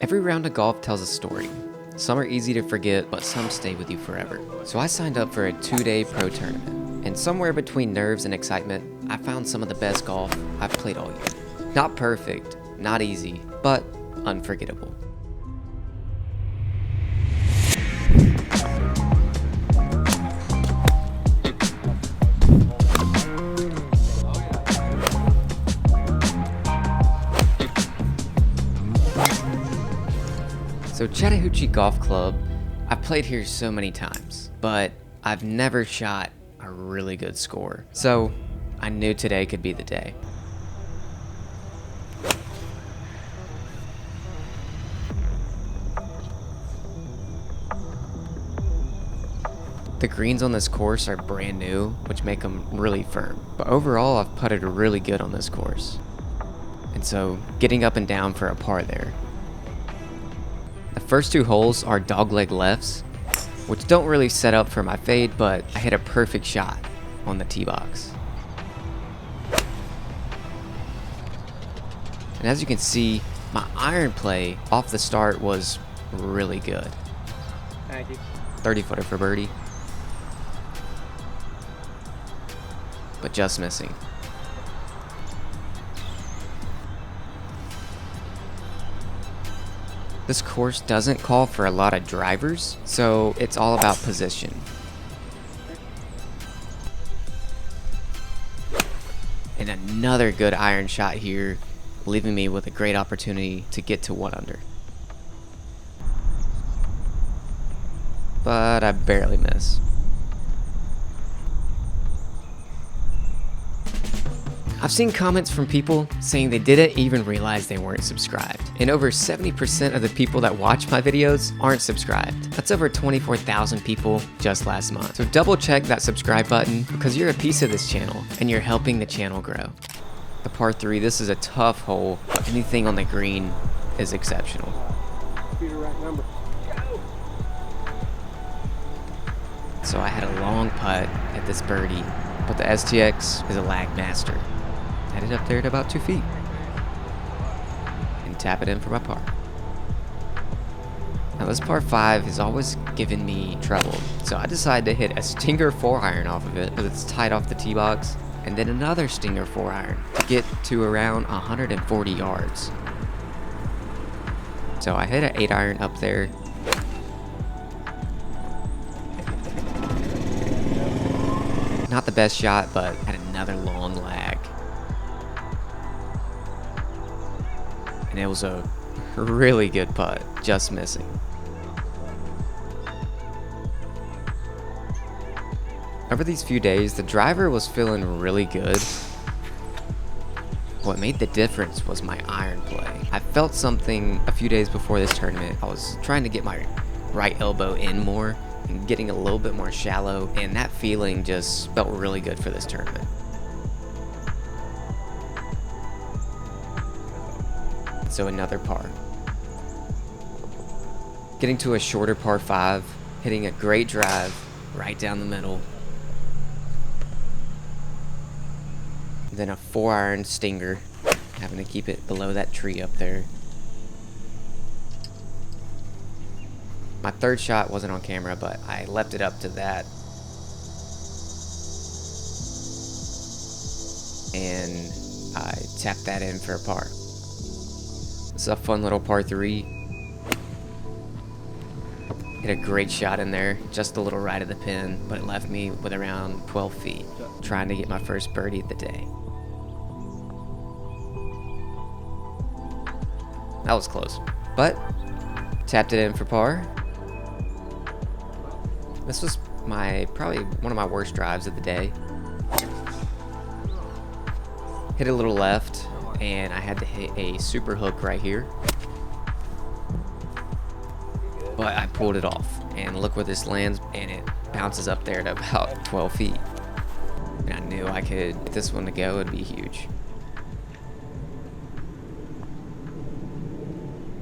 Every round of golf tells a story. Some are easy to forget, but some stay with you forever. So I signed up for a 2-day pro tournament. And somewhere between nerves and excitement, I found some of the best golf I've played all year. Not perfect, not easy, but unforgettable. So Chattahoochee Golf Club, I've played here so many times, but I've never shot a really good score. So I knew today could be the day. The greens on this course are brand new, which make them really firm. But overall, I've putted really good on this course. And so getting up and down for a par there. The first 2 holes are dogleg lefts, which don't really set up for my fade, but I hit a perfect shot on the tee box. And as you can see, my iron play off the start was really good. Thank you. 30-footer for birdie, but just missing. This course doesn't call for a lot of drivers, so it's all about position. And another good iron shot here, leaving me with a great opportunity to get to 1 under. But I barely miss. I've seen comments from people saying they didn't even realize they weren't subscribed. And over 70% of the people that watch my videos aren't subscribed. That's over 24,000 people just last month. So double check that subscribe button because you're a piece of this channel and you're helping the channel grow. The par 3, this is a tough hole, but anything on the green is exceptional. Be the right number. So I had a long putt at this birdie, but the STX is a lag master. Headed up there at about 2 feet and tap it in for my par. Now this par 5 has always given me trouble, so I decided to hit a stinger 4-iron off of it because it's tight off the tee box, and then another stinger 4-iron to get to around 140 yards. So I hit an 8-iron up there. Not the best shot, but had another long lag. And it was a really good putt, just missing. Over these few days, the driver was feeling really good. What made the difference was my iron play. I felt something a few days before this tournament. I was trying to get my right elbow in more and getting a little bit more shallow, and that feeling just felt really good for this tournament. So another par. Getting to a shorter par 5, hitting a great drive right down the middle. Then a 4-iron stinger, having to keep it below that tree up there. My 3rd shot wasn't on camera, but I left it up to that. And I tapped that in for a par. This is a fun little par 3. Hit a great shot in there, just a little right of the pin, but it left me with around 12 feet, trying to get my first birdie of the day. That was close, but tapped it in for par. This was probably one of my worst drives of the day. Hit a little left, and I had to hit a super hook right here. But I pulled it off, and look where this lands, and it bounces up there to about 12 feet. And I knew I could get this one to go, it'd be huge.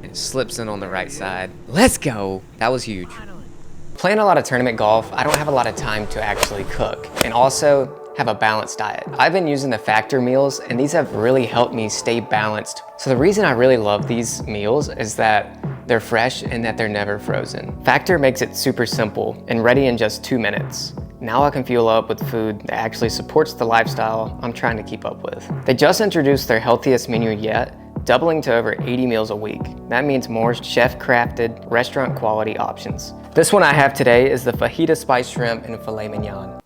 And it slips in on the right side. Let's go! That was huge. Playing a lot of tournament golf, I don't have a lot of time to actually cook, and also have a balanced diet. I've been using the factor meals, and these have really helped me stay balanced. So the reason I really love these meals is that they're fresh, and that they're never frozen. Factor makes it super simple and ready in just 2 minutes. Now I can fuel up with food that actually supports the lifestyle I'm trying to keep up with. They just introduced their healthiest menu yet, doubling to over 80 meals a week. That means more chef-crafted, restaurant-quality options. This one I have today is the fajita spiced shrimp and filet mignon.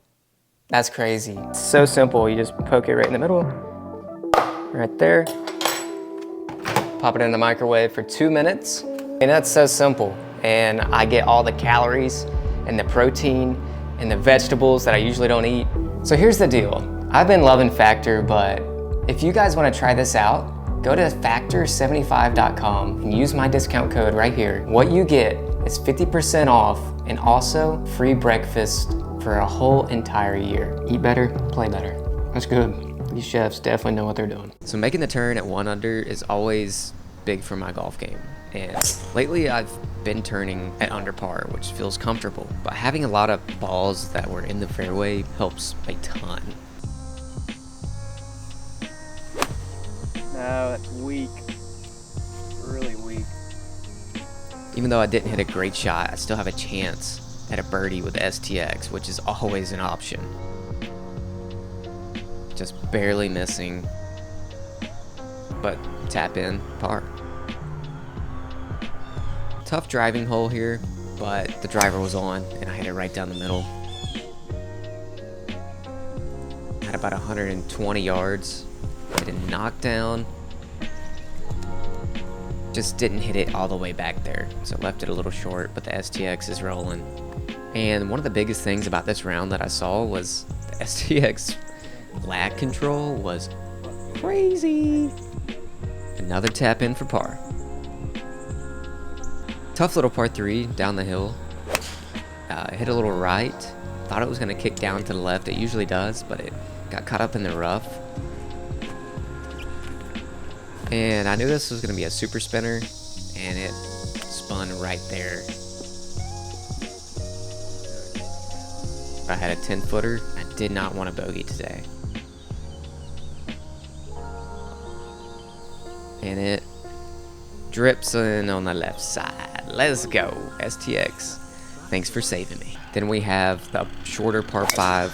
That's crazy. It's so simple. You just poke it right in the middle, right there. Pop it in the microwave for 2 minutes. And that's so simple. And I get all the calories and the protein and the vegetables that I usually don't eat. So here's the deal. I've been loving Factor, but if you guys wanna try this out, go to factor75.com and use my discount code right here. What you get is 50% off and also free breakfast for a whole entire year. Eat better, play better. That's good. These chefs definitely know what they're doing. So making the turn at 1 under is always big for my golf game. And lately I've been turning at under par, which feels comfortable. But having a lot of balls that were in the fairway helps a ton. No, that's weak. Really weak. Even though I didn't hit a great shot, I still have a chance at a birdie with STX, which is always an option. Just barely missing, but tap in, par. Tough driving hole here, but the driver was on and I hit it right down the middle. Had about 120 yards, hit a knockdown. Just didn't hit it all the way back there, so left it a little short, but the STX is rolling. And one of the biggest things about this round that I saw was the STX lag control was crazy. Another tap in for par. Tough little par 3 down the hill. Hit a little right. Thought it was going to kick down to the left. It usually does, but it got caught up in the rough. And I knew this was going to be a super spinner, and it spun right there. I had a 10-footer. I did not want a bogey today. And it drips in on the left side. Let's go, STX. Thanks for saving me. Then we have the shorter par 5.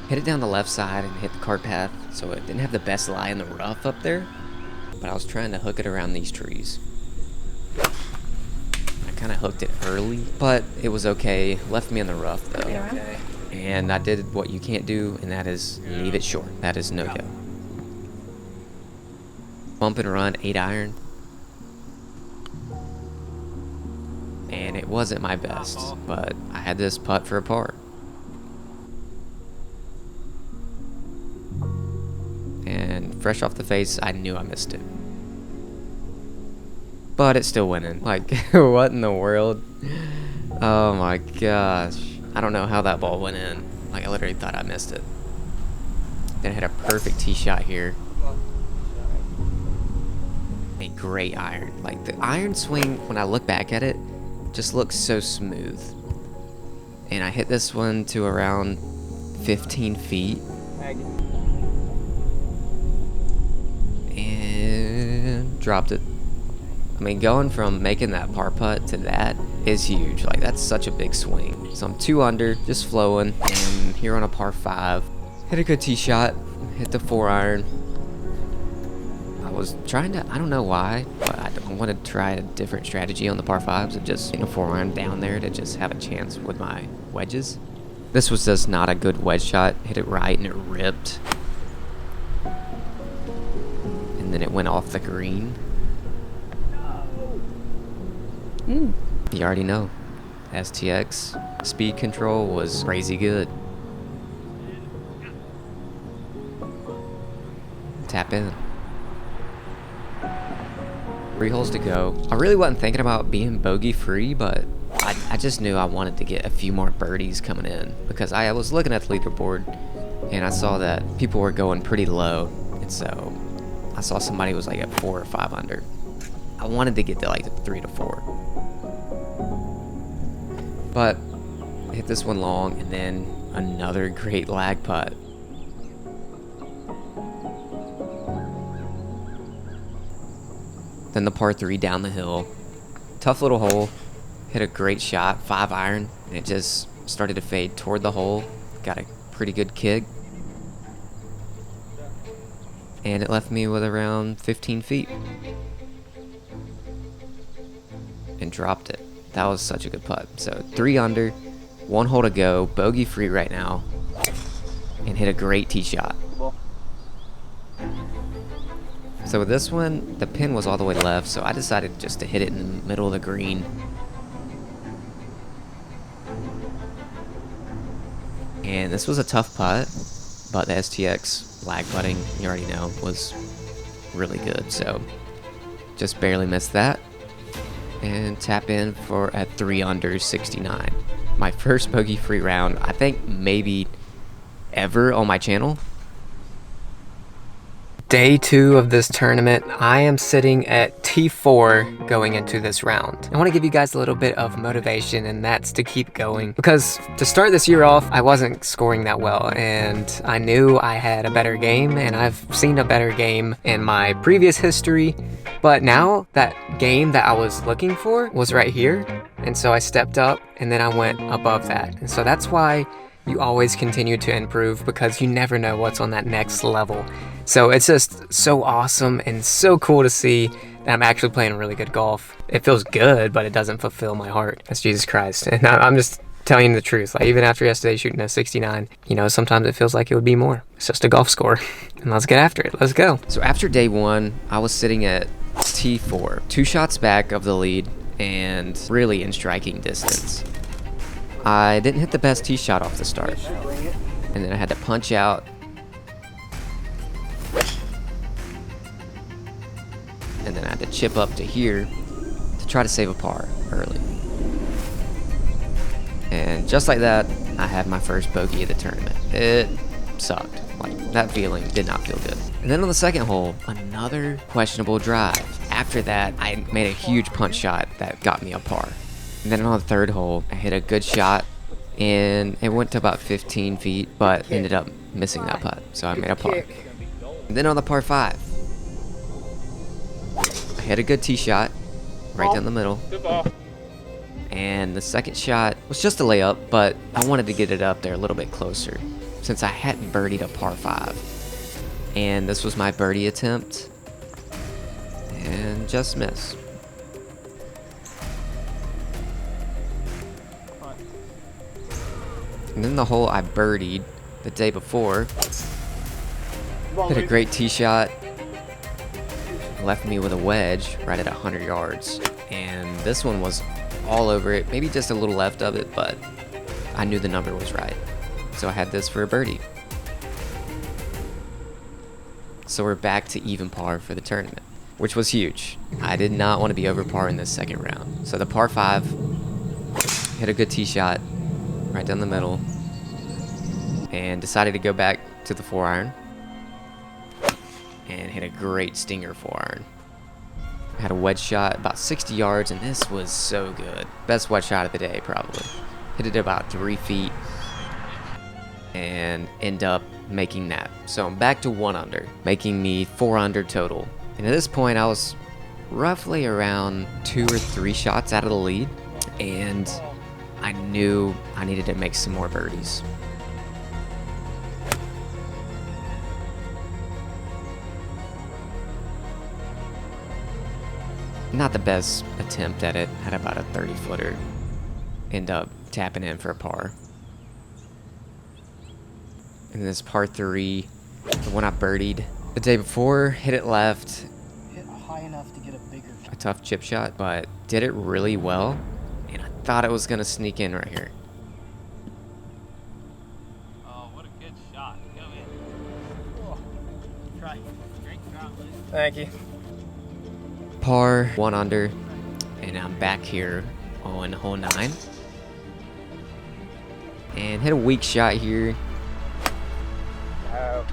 Hit it down the left side and hit the cart path, so it didn't have the best lie in the rough up there, but I was trying to hook it around these trees. I kind of hooked it early, but it was okay. Left me in the rough though. Okay. And I did what you can't do, and that is leave it short. That is no-go. Bump and run, 8-iron. And it wasn't my best, but I had this putt for a par. And fresh off the face, I knew I missed it. But it's still winning. Like, what in the world? Oh my gosh. I don't know how that ball went in. Like, I literally thought I missed it. Then I hit a perfect tee shot here. A great iron. Like, the iron swing, when I look back at it, just looks so smooth. And I hit this one to around 15 feet. And dropped it. I mean, going from making that par putt to that is huge. Like, that's such a big swing. So I'm 2 under, just flowing, and here on a par 5. Hit a good tee shot, hit the 4-iron. I was trying to, I don't know why, but I wanted to try a different strategy on the par 5s and just, 4-iron down there to just have a chance with my wedges. This was just not a good wedge shot. Hit it right and it ripped. And then it went off the green. You already know. STX speed control was crazy good. Tap in. 3 holes to go. I really wasn't thinking about being bogey free, but I just knew I wanted to get a few more birdies coming in, because I was looking at the leaderboard and I saw that people were going pretty low, and so I saw somebody was like at 4 or 5 under. I wanted to get to like 3 to 4. But I hit this one long, and then another great lag putt. then the par 3 down the hill. Tough little hole. Hit a great shot, 5 iron, and it just started to fade toward the hole. Got a pretty good kick. And it left me with around 15 feet. And dropped it. That was such a good putt. So 3 under, 1 hole to go, bogey free right now, and hit a great tee shot. So with this one, the pin was all the way left, so I decided just to hit it in the middle of the green. And this was a tough putt, but the STX lag putting, you already know, was really good. So just barely missed that. And tap in for at 3 under 69. My first bogey free round, I think maybe ever on my channel. Day 2 of this tournament, I am sitting at T4 going into this round. I want to give you guys a little bit of motivation, and that's to keep going. Because to start this year off, I wasn't scoring that well, and I knew I had a better game, and I've seen a better game in my previous history. But now that game that I was looking for was right here, and so I stepped up, and then I went above that. And so that's why you always continue to improve, because you never know what's on that next level. So it's just so awesome and so cool to see that I'm actually playing really good golf. It feels good, but it doesn't fulfill my heart. That's Jesus Christ. And I'm just telling you the truth. Like, even after yesterday shooting a 69, you know, sometimes it feels like it would be more. It's just a golf score. And let's get after it. Let's go. So after day 1, I was sitting at T4, 2 shots back of the lead and really in striking distance. I didn't hit the best tee shot off the start, and then I had to punch out, and then I had to chip up to here to try to save a par early. And just like that, I had my first bogey of the tournament. It sucked. Like, that feeling did not feel good. And then on the second hole, another questionable drive. After that, I made a huge punch shot that got me a par. And then on the third hole, I hit a good shot, and it went to about 15 feet, but ended up missing that putt, so I made a par. And then on the par 5, I hit a good tee shot, right down the middle. And the second shot was just a layup, but I wanted to get it up there a little bit closer, since I hadn't birdied a par 5. And this was my birdie attempt, and just missed. And then the hole I birdied the day before, hit a great tee shot, left me with a wedge right at 100 yards. And this one was all over it, maybe just a little left of it, but I knew the number was right. So I had this for a birdie. So we're back to even par for the tournament, which was huge. I did not want to be over par in this second round. So the par 5, hit a good tee shot, right down the middle, and decided to go back to the 4 iron and hit a great stinger 4 iron. I had a wedge shot about 60 yards, and this was so good. Best wedge shot of the day, probably. Hit it about 3 feet and end up making that. So I'm back to 1 under, making me 4 under total. And at this point, I was roughly around 2 or 3 shots out of the lead, and I knew I needed to make some more birdies. Not the best attempt at it, had about a 30-footer. End up tapping in for a par. And this par 3, the one I birdied the day before, hit it left. Hit high enough to get a bigger shot. A tough chip shot, but did it really well. And I thought it was gonna sneak in right here. Oh, what a good shot. Go in. Oh, try. Great shot, Liz. Thank you. Par 1 under, and I'm back here on hole 9. And hit a weak shot here. No.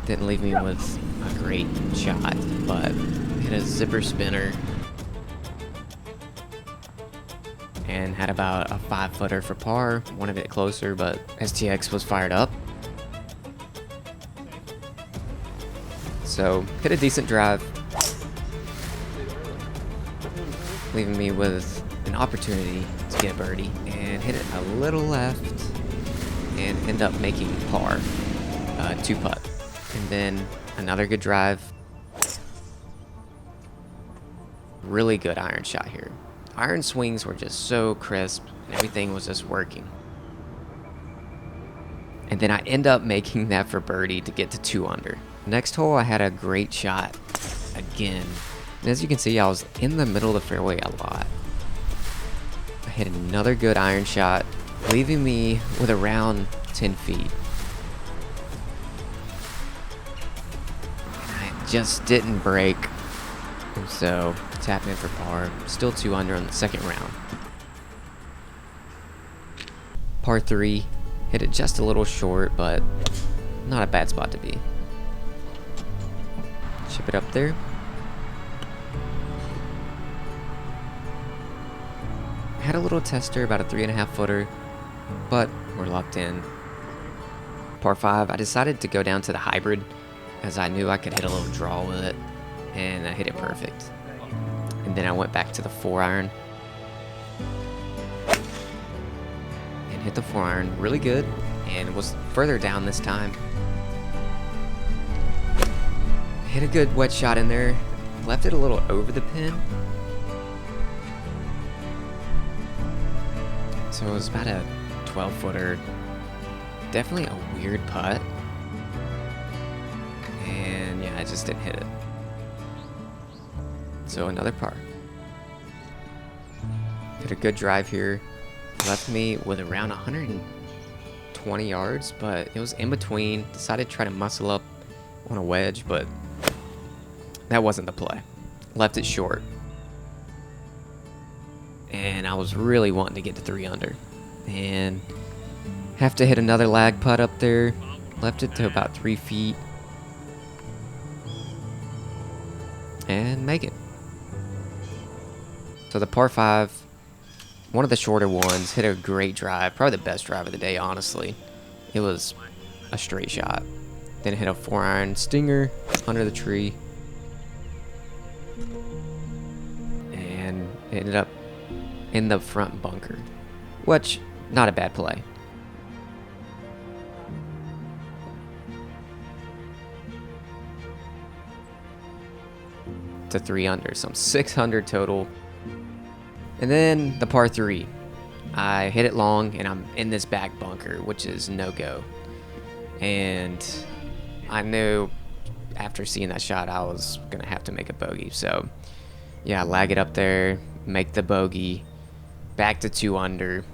Didn't leave me with a great shot, but hit a zipper spinner. And had about a 5-footer for par. Wanted it closer, but STX was fired up. So hit a decent drive. leaving me with an opportunity to get a birdie, and hit it a little left and end up making par, 2-putt. And then another good drive. Really good iron shot here. Iron swings were just so crisp and everything was just working. And then I end up making that for birdie to get to 2 under. Next hole, I had a great shot again. And as you can see, I was in the middle of the fairway a lot. I hit another good iron shot, leaving me with around 10 feet. And I just didn't break. And so, tapped in for par. Still 2 under on the second round. Par 3. Hit it just a little short, but not a bad spot to be. Chip it up there. Had a little tester, about a 3.5 footer, but we're locked in. Par 5, I decided to go down to the hybrid as I knew I could hit a little draw with it, and I hit it perfect. And then I went back to the 4-iron and hit the 4-iron really good, and was further down this time. Hit a good wedge shot in there, left it a little over the pin. So it was about a 12-footer. Definitely a weird putt. And yeah, I just didn't hit it. So another par. Hit a good drive here. Left me with around 120 yards, but it was in between. Decided to try to muscle up on a wedge, but that wasn't the play. Left it short. And I was really wanting to get to 3 under. And have to hit another lag putt up there. Left it to about 3 feet. And make it. So the par 5, one of the shorter ones, hit a great drive. Probably the best drive of the day, honestly. It was a straight shot. Then hit a 4-iron stinger under the tree. And it ended up in the front bunker, which, not a bad play. To 3 under, so I'm 600 total. And then the par 3, I hit it long and I'm in this back bunker, which is no go. And I knew after seeing that shot I was gonna have to make a bogey. So yeah, lag it up there, make the bogey, back to 2 under,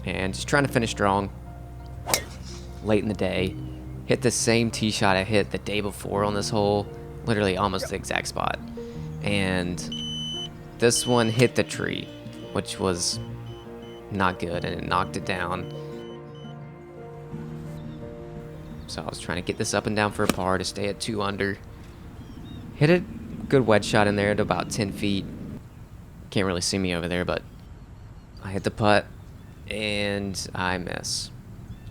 and just trying to finish strong. Late in the day, hit the same tee shot I hit the day before on this hole, literally almost the exact spot. And this one hit the tree, which was not good, and it knocked it down. So I was trying to get this up and down for a par to stay at 2 under. Hit a good wedge shot in there at about 10 feet. Can't really see me over there, but I hit the putt and I miss.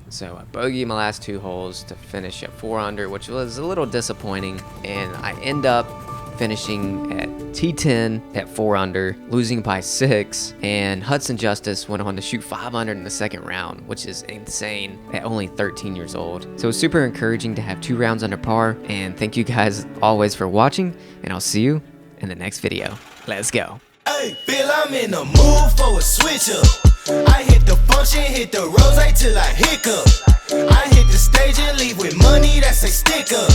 So I bogeyed my last 2 holes to finish at 4 under, which was a little disappointing. And I end up finishing at T10 at 4 under, losing by 6. And Hudson Justice went on to shoot 500 in the second round, which is insane at only 13 years old. So it was super encouraging to have 2 rounds under par. And thank you guys always for watching, and I'll see you in the next video. Let's go. Hey, Bill, I'm in the mood for a switch up. I hit the function, hit the rose till I hiccup. I hit the stage and leave with money that's a stick up.